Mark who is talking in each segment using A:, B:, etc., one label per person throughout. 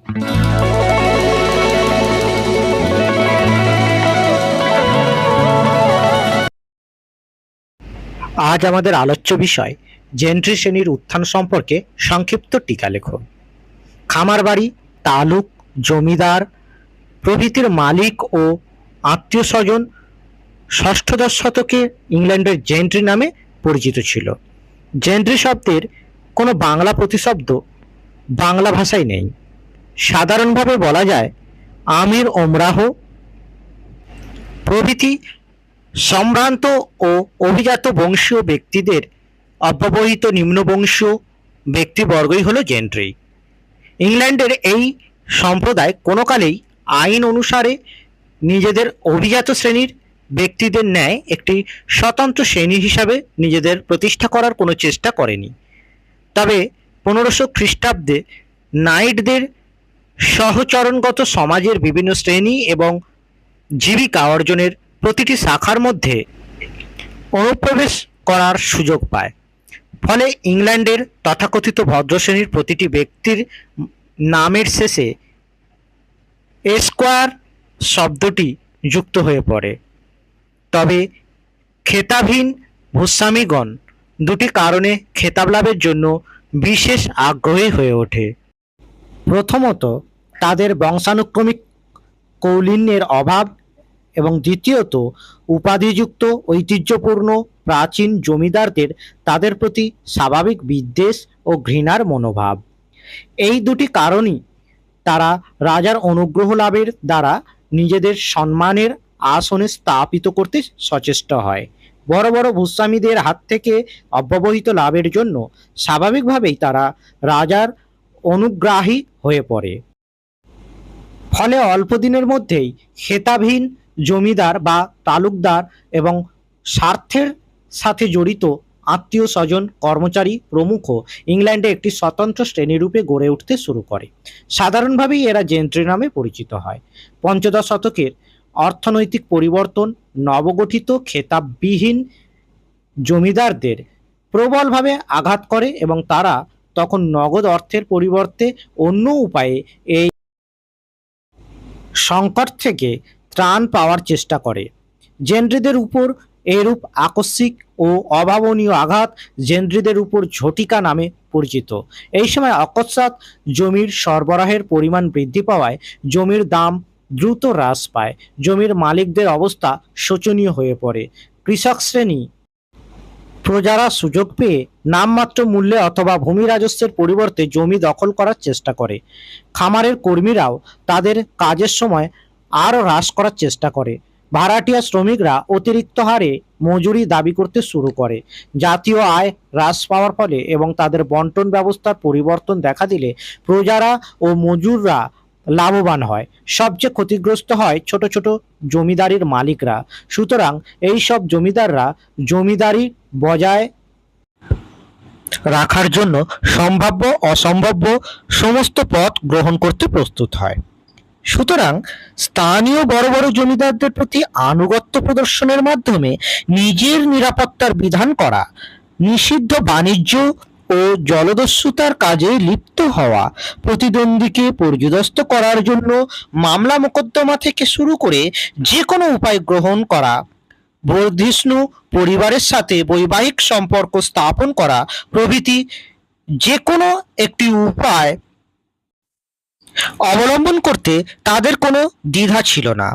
A: আজ আমাদের আলোচ্য বিষয় জেন্ট্রি শ্রেণীর উত্থান সম্পর্কে সংক্ষিপ্ত টিকা লেখো। খামার বাড়ি, তালুক, জমিদার প্রভৃতির মালিক ও আত্মীয় স্বজন ষষ্ঠদশ শতকে ইংল্যান্ডের জেন্ট্রি নামে পরিচিত ছিল। জেন্ট্রি শব্দের কোনো বাংলা প্রতিশব্দ বাংলা ভাষায় নেই। সাধারণভাবে বলা যায় আমির ওমরাহ প্রভৃতি সম্ভ্রান্ত ও অভিজাত বংশীয় ব্যক্তিদের অব্যবহিত নিম্নবংশীয় ব্যক্তিবর্গই হল জেন্ট্রি। ইংল্যান্ডের এই সম্প্রদায় কোনো কালেই আইন অনুসারে নিজেদের অভিজাত শ্রেণীর ব্যক্তিদের ন্যায় একটি স্বতন্ত্র শ্রেণী হিসাবে নিজেদের প্রতিষ্ঠা করার কোনো চেষ্টা করেনি। তবে 1500 খ্রিস্টাব্দে নাইটদের সহচরণগত সমাজের বিভিন্ন শ্রেণী এবং জীবিকা অর্জনের প্রতিটি শাখার মধ্যে অনুপ্রবেশ করার সুযোগ পায়। ফলে ইংল্যান্ডের তথাকথিত ভদ্রশ্রেণীর প্রতিটি ব্যক্তির নামের শেষে এস্কোয়ার শব্দটি যুক্ত হয়ে পড়ে। তবে খেতাবহীন ভূস্বামীগণ দুটি কারণে খেতাব লাভের জন্য বিশেষ আগ্রহী হয়ে ওঠে। প্রথমত, তাদের বংশানুক্রমিক কৌলীন্যের অভাব, এবং দ্বিতীয়ত উপাধিযুক্ত ঐতিহ্যপূর্ণ প্রাচীন জমিদারদের তাদের প্রতি স্বাভাবিক বিদ্বেষ ও ঘৃণার মনোভাব। এই দুটি কারণই তারা রাজার অনুগ্রহ লাভের দ্বারা নিজেদের সম্মানের আসনে স্থাপিত করতে সচেষ্ট হয়। বড় বড় ভূস্বামীদের হাত থেকে অব্যবহিত লাভের জন্য স্বাভাবিকভাবেই তারা রাজার অনুগ্রাহী হয়ে পড়ে। ফলে অল্প দিনের মধ্যেই খেতাবহীন জমিদার বা তালুকদার এবং স্বার্থের সাথে জড়িত আত্মীয় স্বজন, কর্মচারী প্রমুখ ইংল্যান্ডে একটি স্বতন্ত্র শ্রেণীরূপে গড়ে উঠতে শুরু করে। সাধারণভাবেই এরা জেন্ট্রি নামে পরিচিত হয়। পঞ্চদশ শতকের অর্থনৈতিক পরিবর্তন নবগঠিত খেতাববিহীন জমিদারদের প্রবলভাবে আঘাত করে এবং তারা তখন নগদ অর্থের পরিবর্তে অন্য উপায়ে এই সংকট থেকে ত্রাণ পাওয়ার চেষ্টা করে। জেন্ট্রিদের উপর এরূপ আকস্মিক ও অভাবনীয় আঘাত জেন্ট্রিদের উপর ঝটিকা নামে পরিচিত। এই সময় অকস্মাৎ জমির সরবরাহের পরিমাণ বৃদ্ধি পাওয়ায় জমির দাম দ্রুত হ্রাস পায়। জমির মালিকদের অবস্থা শোচনীয় হয়ে পড়ে। কৃষক শ্রেণী প্রজারা সুযোগ পেয়ে নামমাত্র মূল্যে অথবা ভূমি রাজস্বের পরিবর্তে জমি দখল করার চেষ্টা করে। খামারের কর্মীরাও তাদের কাজের সময় আরও হ্রাস করার চেষ্টা করে। ভাড়াটিয়া শ্রমিকরা অতিরিক্ত হারে মজুরি দাবি করতে শুরু করে। জাতীয় আয় হ্রাস পাওয়ার ফলে এবং তাদের বন্টন ব্যবস্থার পরিবর্তন দেখা দিলে প্রজারা ও মজুররা লাভবান হয়। সবচেয়ে ক্ষতিগ্রস্ত হয় ছোট ছোট জমিদারির মালিকরা। সুতরাং এই সব জমিদাররা জমিদারি বজায় রাখার জন্য সম্ভাব্য অসম্ভাব্য সমস্ত পথ গ্রহণ করতে প্রস্তুত হয়। সুতরাং স্থানীয় বড় বড় জমিদারদের প্রতি আনুগত্য প্রদর্শনের মাধ্যমে নিজের নিরাপত্তার বিধান করা, নিষিদ্ধ বাণিজ্য ও জলদস্যুতার কাজে লিপ্ত হওয়া, প্রতিদ্বন্দ্বীকে পর্যুদস্ত করার জন্য মামলা মোকদ্দমা থেকে শুরু করে যে কোনো উপায় গ্রহণ করা, বর্ধিষ্ণু পরিবারের সাথে বৈবাহিক সম্পর্ক স্থাপন করা প্রভৃতি যে কোনো একটি উপায় অবলম্বন করতে তাদের কোনো দ্বিধা ছিল না।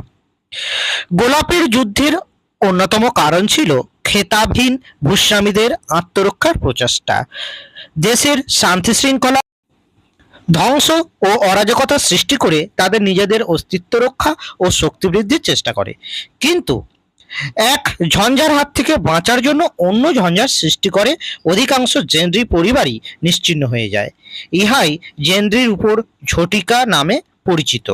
A: গোলাপের যুদ্ধের অন্যতম কারণ ছিল খেতাবহীন ভূস্বামীদের আত্মরক্ষার প্রচেষ্টা। দেশের শান্তি শৃঙ্খলা ধ্বংস ও অরাজকতা সৃষ্টি করে তাদের নিজেদের অস্তিত্ব রক্ষা ও শক্তি বৃদ্ধির চেষ্টা করে, কিন্তু এক ঝঞ্ঝার হাত থেকে বাঁচার জন্য অন্য ঝঞ্ঝার সৃষ্টি করে অধিকাংশ জেন্ট্রি পরিবারই নিশ্চিহ্ন হয়ে যায়। ইহাই জেন্ট্রির উপর ঝটিকা নামে পরিচিত।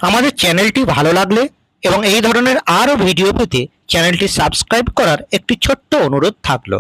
A: আমাদের চ্যানেলটি ভালো লাগলে এবং এই ধরনের আরও ভিডিও পেতে চ্যানেলটি সাবস্ক্রাইব করার একটি ছোট্ট অনুরোধ থাকলো।